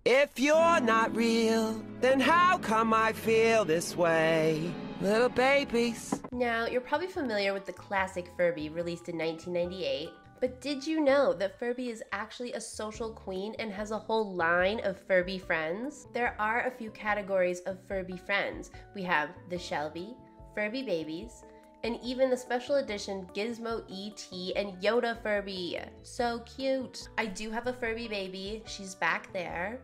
If you're not real, then how come I feel this way? Little babies. Now, you're probably familiar with the classic Furby released in 1998, but did you know that Furby is actually a social queen and has a whole line of Furby friends? There are a few categories of Furby friends. We have the Shelby, Furby babies, and even the special edition Gizmo E.T. and Yoda Furby. So cute. I do have a Furby baby. She's back there.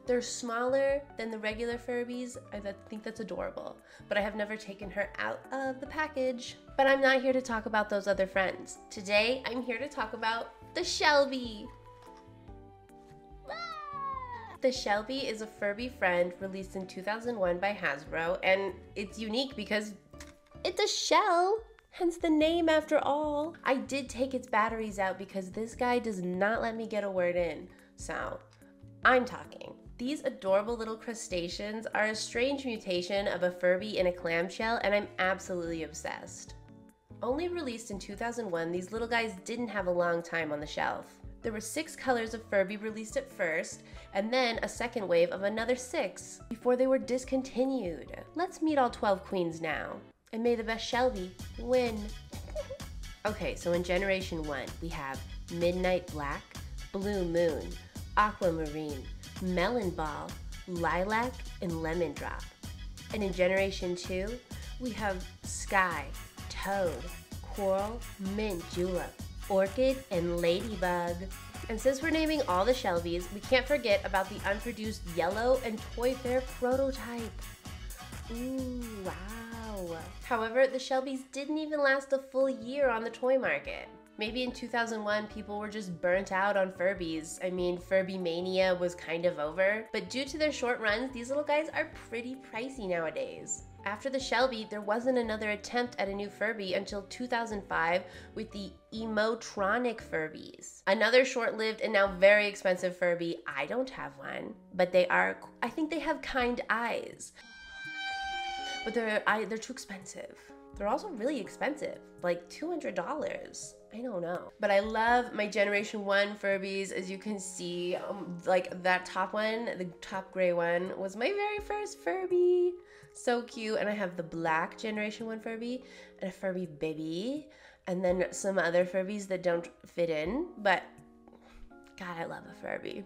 They're smaller than the regular Furbies. I think that's adorable, but I have never taken her out of the package. But I'm not here to talk about those other friends. Today, I'm here to talk about the Shelby. The Shelby is a Furby friend released in 2001 by Hasbro, and it's unique because it's a shell, hence the name after all. I did take its batteries out because this guy does not let me get a word in, so I'm talking. These adorable little crustaceans are a strange mutation of a Furby in a clamshell, and I'm absolutely obsessed. Only released in 2001, these little guys didn't have a long time on the shelf. There were 6 colors of Furby released at first, and then a second wave of another 6 before they were discontinued. Let's meet all 12 queens now, and may the best Shelby win. Okay, so in Generation 1, we have Midnight Black, Blue Moon, Aquamarine, Melon Ball, Lilac, and Lemon Drop. And in Generation 2, we have Sky, Toad, Coral, Mint Julep, Orchid, and Ladybug. And since we're naming all the Shelbys, we can't forget about the unproduced Yellow and Toy Fair prototype. Ooh, wow. However, the Shelbys didn't even last a full year on the toy market. Maybe in 2001, people were just burnt out on Furbies. I mean, Furby mania was kind of over. But due to their short runs, these little guys are pretty pricey nowadays. After the Shelby, there wasn't another attempt at a new Furby until 2005 with the Emotronic Furbies. Another short-lived and now very expensive Furby. I don't have one, but I think they have kind eyes. But they're too expensive. They're also really expensive, like $200. I don't know. But I love my Generation 1 Furbies. As you can see, like that top one, the top gray one, was my very first Furby. So cute. And I have the black Generation 1 Furby and a Furby baby. And then some other Furbies that don't fit in. But God, I love a Furby.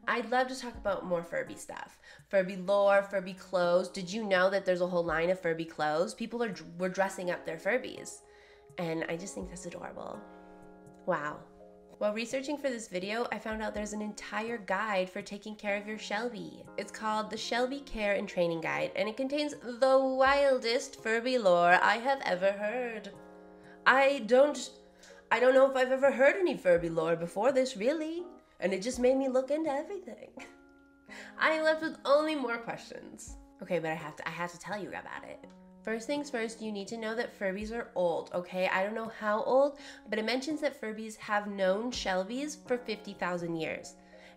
I'd love to talk about more Furby stuff. Furby lore, Furby clothes. Did you know that there's a whole line of Furby clothes? People were dressing up their Furbies. And I just think that's adorable. Wow. While researching for this video, I found out there's an entire guide for taking care of your Shelby. It's called the Shelby Care and Training Guide, and it contains the wildest Furby lore I have ever heard. I don't know if I've ever heard any Furby lore before this, really. And it just made me look into everything. I am left with only more questions. Okay, but I have to tell you about it. First things first, you need to know that Furbies are old, okay? I don't know how old, but it mentions that Furbies have known Shelbys for 50,000 years.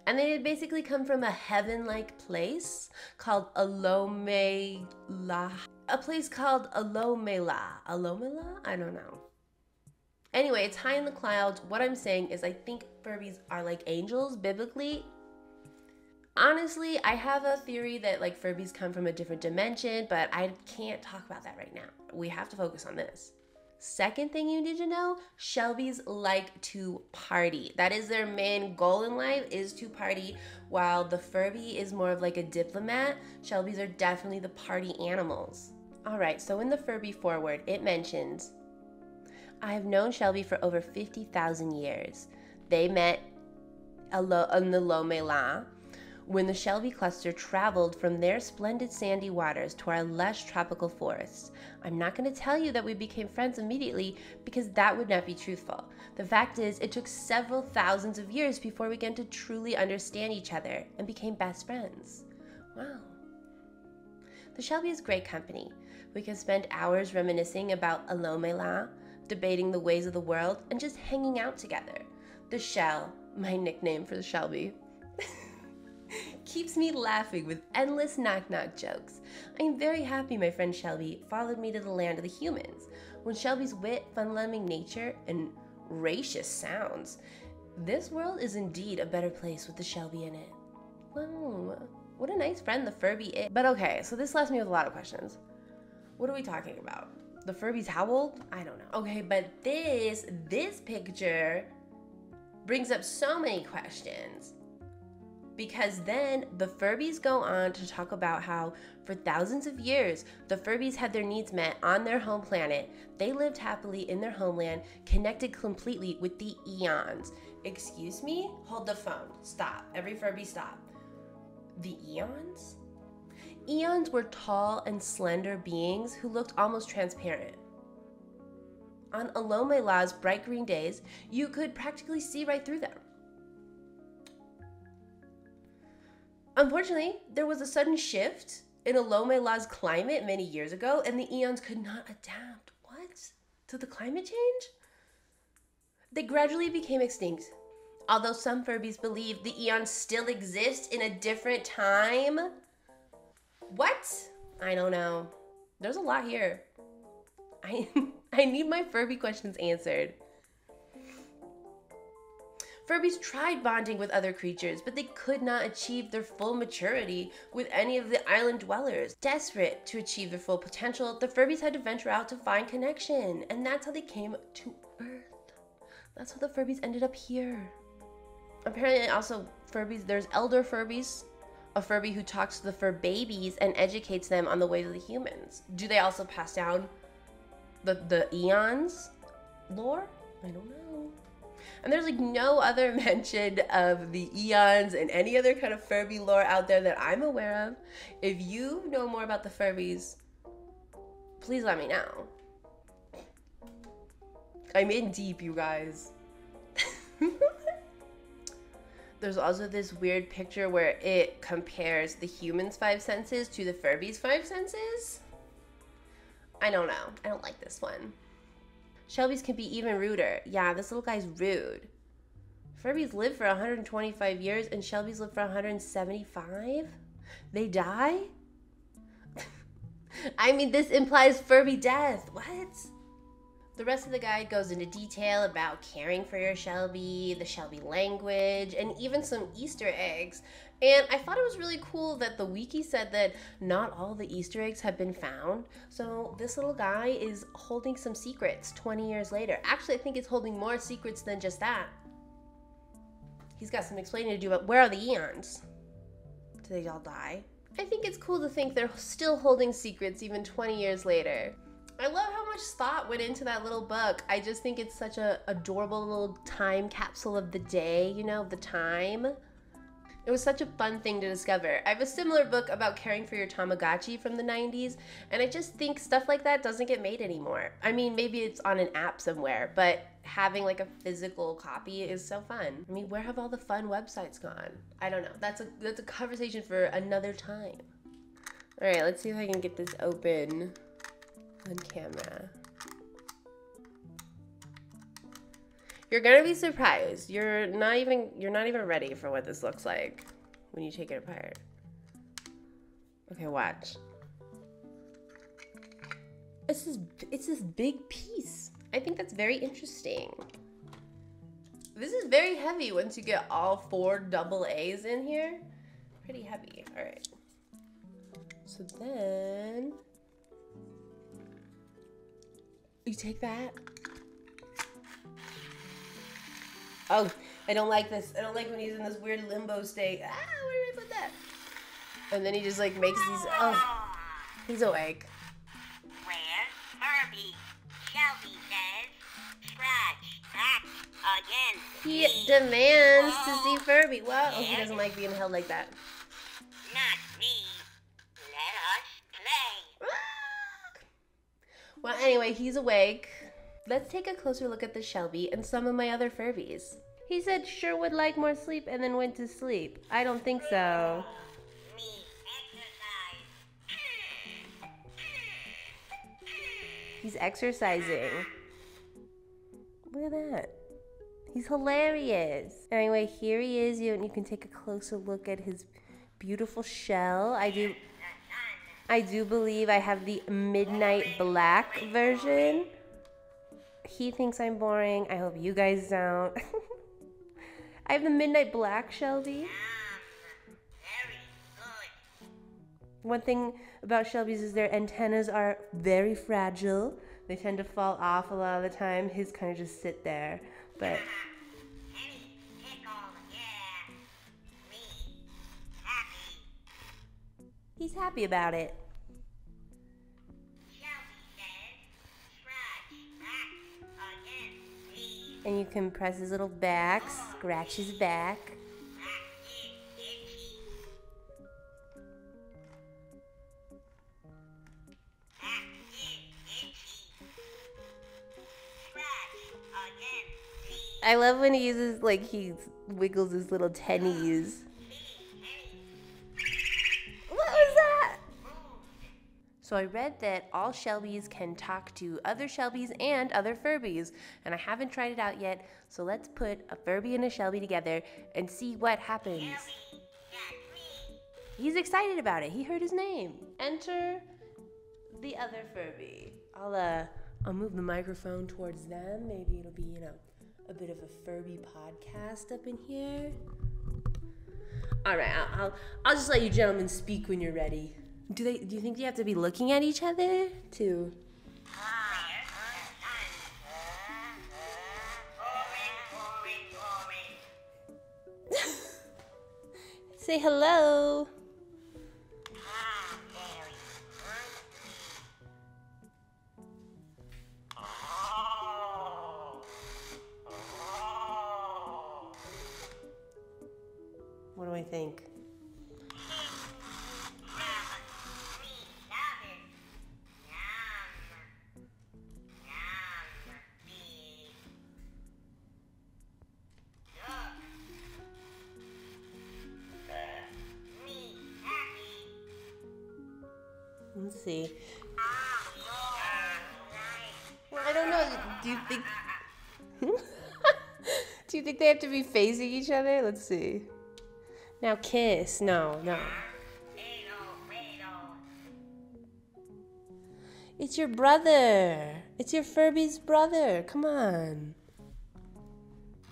And they had basically come from a heaven-like place called Alomela. A place called Alomela. Alomela? I don't know. Anyway, it's high in the clouds. What I'm saying is I think Furbies are like angels, biblically. Honestly, I have a theory that like Furbies come from a different dimension, but I can't talk about that right now. We have to focus on this. Second thing you need to know, Shelbys like to party. That is their main goal in life, is to party. While the Furby is more of like a diplomat, Shelbys are definitely the party animals. All right, so in the Furby foreword, it mentions, I have known Shelby for over 50,000 years. They met in the Lomela when the Shelby cluster traveled from their splendid sandy waters to our lush tropical forests. I'm not going to tell you that we became friends immediately because that would not be truthful. The fact is, it took several thousands of years before we began to truly understand each other and became best friends. Wow. The Shelby is great company. We can spend hours reminiscing about Alomela, debating the ways of the world, and just hanging out together. The Shell, my nickname for the Shelby, keeps me laughing with endless knock-knock jokes. I am very happy my friend Shelby followed me to the land of the humans. When Shelby's wit, fun-loving nature, and racious sounds, this world is indeed a better place with the Shelby in it. Wow, what a nice friend the Furby is. But okay, so this left me with a lot of questions. What are we talking about? The Furby's how old? I don't know. Okay, but this picture brings up so many questions. Because then the Furbies go on to talk about how for thousands of years, the Furbies had their needs met on their home planet. They lived happily in their homeland, connected completely with the eons. Excuse me? Hold the phone. Stop. Every Furby stop. The eons? Eons were tall and slender beings who looked almost transparent. On Alomela's bright green days, you could practically see right through them. Unfortunately, there was a sudden shift in Alomela's climate many years ago, and the eons could not adapt. What? To the climate change? They gradually became extinct. Although some Furbies believe the eons still exist in a different time. What? I don't know. There's a lot here. I need my Furby questions answered. Furbies tried bonding with other creatures, but they could not achieve their full maturity with any of the island dwellers. Desperate to achieve their full potential, the Furbies had to venture out to find connection, and that's how they came to Earth. That's how the Furbies ended up here. Apparently also Furbies, there's elder Furbies, a Furby who talks to the fur babies and educates them on the ways of the humans. Do they also pass down the eons lore? I don't know. And there's like no other mention of the eons and any other kind of Furby lore out there that I'm aware of. If you know more about the Furbies, please let me know. I'm in deep, you guys. There's also this weird picture where it compares the humans' 5 senses to the Furbies' 5 senses. I don't know. I don't like this one. Shelby's can be even ruder. Yeah, this little guy's rude. Furbies live for 125 years and Shelby's live for 175? They die? I mean, this implies Furby death. What? The rest of the guide goes into detail about caring for your Shelby, the Shelby language, and even some Easter eggs. And I thought it was really cool that the wiki said that not all the Easter eggs have been found. So this little guy is holding some secrets 20 years later. Actually, I think it's holding more secrets than just that. He's got some explaining to do about where are the eons? Do they all die? I think it's cool to think they're still holding secrets even 20 years later. I love how much thought went into that little book. I just think it's such a adorable little time capsule of the day, you know, the time. It was such a fun thing to discover. I have a similar book about caring for your Tamagotchi from the 90s, and I just think stuff like that doesn't get made anymore. I mean, maybe it's on an app somewhere, but having like a physical copy is so fun. I mean, where have all the fun websites gone? I don't know. That's a conversation for another time. All right, let's see if I can get this open on camera. You're gonna be surprised. You're not even ready for what this looks like when you take it apart. Okay, watch. It's this big piece. I think that's very interesting. This is very heavy once you get all 4 double A's in here. Pretty heavy. All right. So then you take that. Oh, I don't like this. I don't like when he's in this weird limbo state. Ah, where did I put that? And then he just like makes these, oh, he's awake. Where's Furby? Shelby says, scratch back again. He demands to see Furby. Well, oh, he doesn't like being held like that. Not me. Let us play. Well, anyway, he's awake. Let's take a closer look at the Shelby and some of my other Furbies. He said sure would like more sleep and then went to sleep. I don't think so. Me exercise. He's exercising. Look at that. He's hilarious. Anyway, here he is. You can take a closer look at his beautiful shell. I do believe I have the midnight black version. He thinks I'm boring. I hope you guys don't. I have the midnight black Shelby. One thing about Shelby's is their antennas are very fragile. They tend to fall off a lot of the time. His kind of just sit there, but Penny, pickle, yeah. Me, happy. he's happy about it. Shelby says, scratch back again, please. And you can press his little back, scratch his back. Back is itchy. Back is itchy. Scratch again, please. I love when he uses, like, he wiggles his little tennies. What was that? So I read that all Shelbys can talk to other Shelbys and other Furbies, and I haven't tried it out yet, so let's put a Furby and a Shelby together and see what happens. Shelby, that's me. He's excited about it. He heard his name. Enter the other Furby. I'll move the microphone towards them. Maybe it'll be, a bit of a Furby podcast up in here. All right, I'll just let you gentlemen speak when you're ready. Do you think you have to be looking at each other to? Say hello. What do I think? Let's see. Well, I don't know. Do you think? Do you think they have to be facing each other? Let's see. Now kiss. No. It's your brother. It's your Furby's brother. Come on.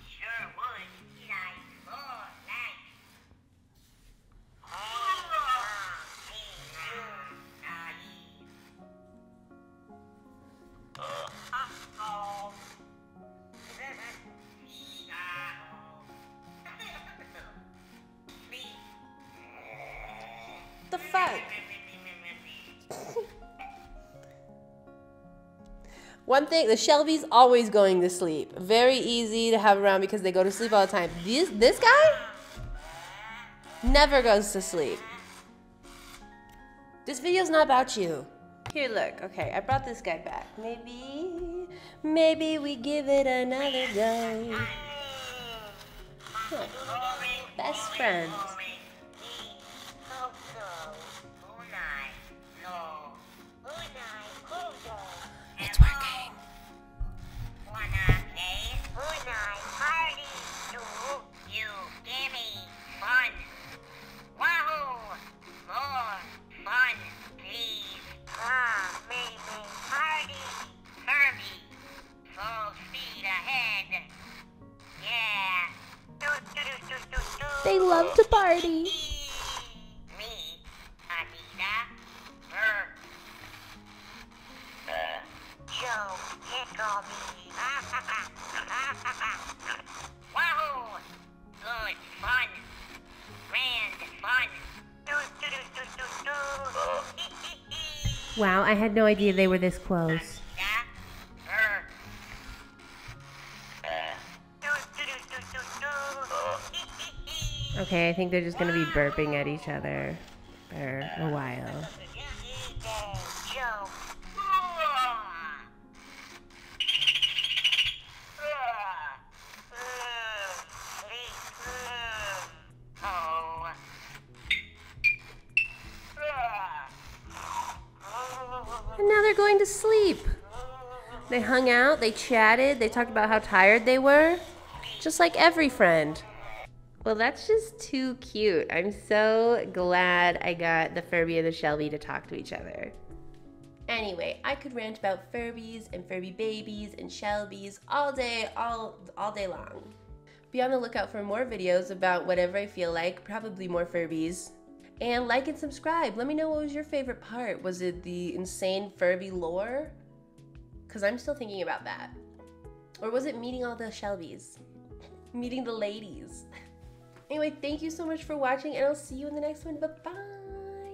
Sure would. Like, The fuck? One thing, the Shelby's always going to sleep. Very easy to have around because they go to sleep all the time. This guy never goes to sleep. This video's not about you. Here, look. Okay, I brought this guy back. Maybe we give it another go. Huh. Best friends. It's working. They love to party. Me, Anita, her. Joe, tickle me. Wahoo! Good fun. Grand fun. Wow, I had no idea they were this close. Okay, I think they're just gonna be burping at each other for a while. And now they're going to sleep. They hung out, they chatted, they talked about how tired they were. Just like every friend. Well, that's just too cute. I'm so glad I got the Furby and the Shelby to talk to each other. Anyway, I could rant about Furbies and Furby babies and Shelbies all day long. Be on the lookout for more videos about whatever I feel like, probably more Furbies. And like and subscribe. Let me know what was your favorite part. Was it the insane Furby lore? Because I'm still thinking about that. Or was it meeting all the Shelbys? Meeting the ladies? Anyway, thank you so much for watching, and I'll see you in the next one. Bye-bye.